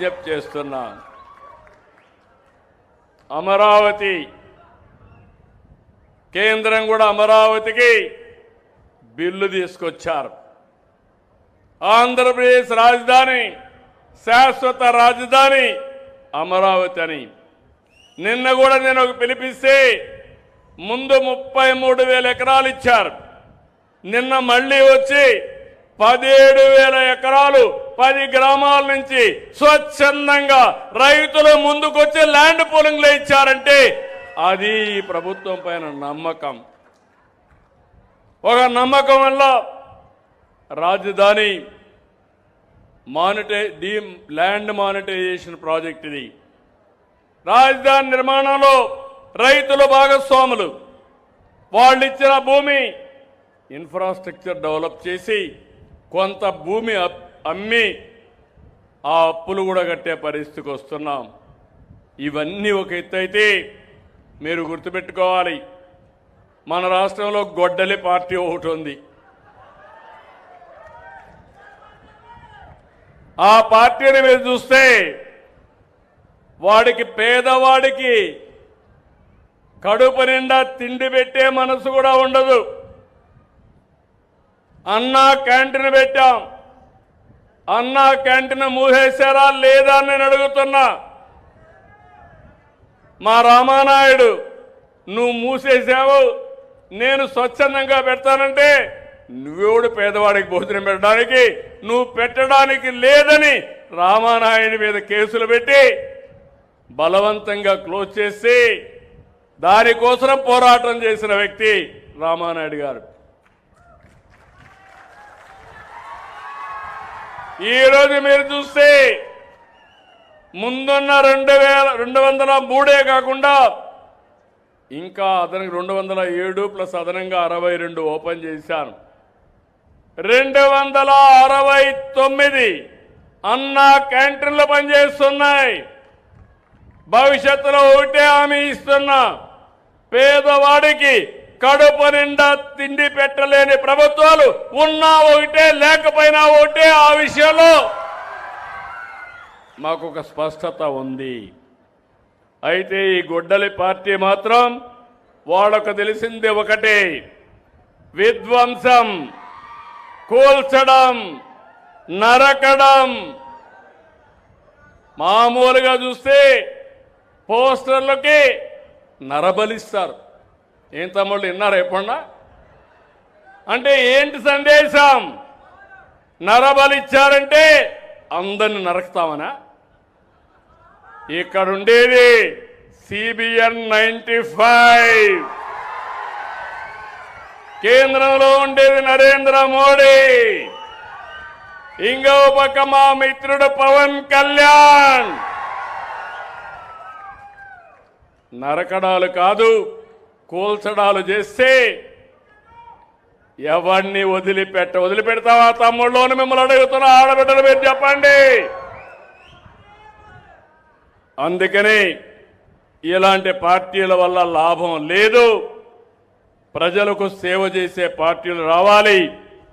విజ్ఞప్తి చేస్తున్నా. అమరావతి కేంద్రం కూడా అమరావతికి బిల్లు తీసుకొచ్చారు. ఆంధ్రప్రదేశ్ రాజధాని శాశ్వత రాజధాని అమరావతి అని నిన్న కూడా నేను ఒక పిలిపిస్తే ముందు 33,000 ఎకరాలు ఇచ్చారు. నిన్న మళ్ళీ వచ్చి 17,000 ఎకరాలు 10 గ్రామాల నుంచి స్వచ్ఛందంగా రైతులు ముందుకొచ్చి ల్యాండ్ పూలింగ్లో ఇచ్చారంటే అది ఈ ప్రభుత్వం పైన నమ్మకం. ఒక నమ్మకం వల్ల రాజధాని ల్యాండ్ మానిటైజేషన్ ప్రాజెక్ట్ ఇది. రాజధాని నిర్మాణంలో రైతులు భాగస్వాములు. వాళ్ళు ఇచ్చిన భూమి ఇన్ఫ్రాస్ట్రక్చర్ డెవలప్ చేసి కొంత భూమి అమ్మి ఆ అప్పులు కూడా కట్టే పరిస్థితికి వస్తున్నాం. ఇవన్నీ ఒక ఎత్తు అయితే మీరు గుర్తుపెట్టుకోవాలి, మన రాష్ట్రంలో గొడ్డలి పార్టీ ఒకటి ఉంది. ఆ పార్టీని మీరు చూస్తే వాడికి పేదవాడికి కడుపు నిండా తిండి పెట్టే మనసు కూడా ఉండదు. అన్నా క్యాంటీన్ పెట్టాం. అన్నా క్యాంటీన్ మూసేశారా లేదా అని నేను అడుగుతున్నా. మా రామానాయుడు నువ్వు మూసేశావు, నేను స్వచ్ఛందంగా పెడతానంటే నువ్వెవడు పేదవాడికి భోజనం పెట్టడానికి? నువ్వు పెట్టడానికి లేదని రామానాయుడి మీద కేసులు పెట్టి బలవంతంగా క్లోజ్ చేసి దానికోసం పోరాటం చేసిన వ్యక్తి రామానాయుడు గారు. ఈరోజు మీరు చూస్తే ముందున్న 203 కాకుండా ఇంకా అదనంగా 207 ప్లస్ అదనంగా 62 ఓపెన్ చేశాను. 269 అన్నా క్యాంటీన్లు పనిచేస్తున్నాయి. భవిష్యత్తులో ఒకటే హామీ ఇస్తున్నా, పేదవాడికి కడుపు నిండా తిండి పెట్టలేని ప్రభుత్వాలు ఉన్నా ఒకటే లేకపోయినా ఒకటే. ఆ విషయంలో మాకు ఒక స్పష్టత ఉంది. అయితే ఈ గొడ్డలి పార్టీ మాత్రం వాళ్ళకు తెలిసింది ఒకటే, విధ్వంసం, కూల్చడం, నరకడం. మామూలుగా చూస్తే పోస్టర్లకి నరబలిస్తారు. ఏం తమ్ముళ్ళు విన్నారా ఎప్పుడన్నా? అంటే ఏంటి సందేశం? నరబలిచ్చారంటే అందరిని నరకుతామనా? ఇక్కడ ఉండేది CBN 95, కేంద్రంలో ఉండేది నరేంద్ర మోడీ, ఇంకో పక్క మా మిత్రుడు పవన్ కళ్యాణ్. నరకడాలు కాదు, కూల్చడాలు చేస్తే ఎవరిని వదిలిపెడతావా తమ్ముళ్ళోని మిమ్మల్ని అడుగుతున్న ఆడబిడ్డలు మీరు చెప్పండి. అందుకని ఇలాంటి పార్టీల వల్ల లాభం లేదు. ప్రజలకు సేవ చేసే పార్టీలు రావాలి.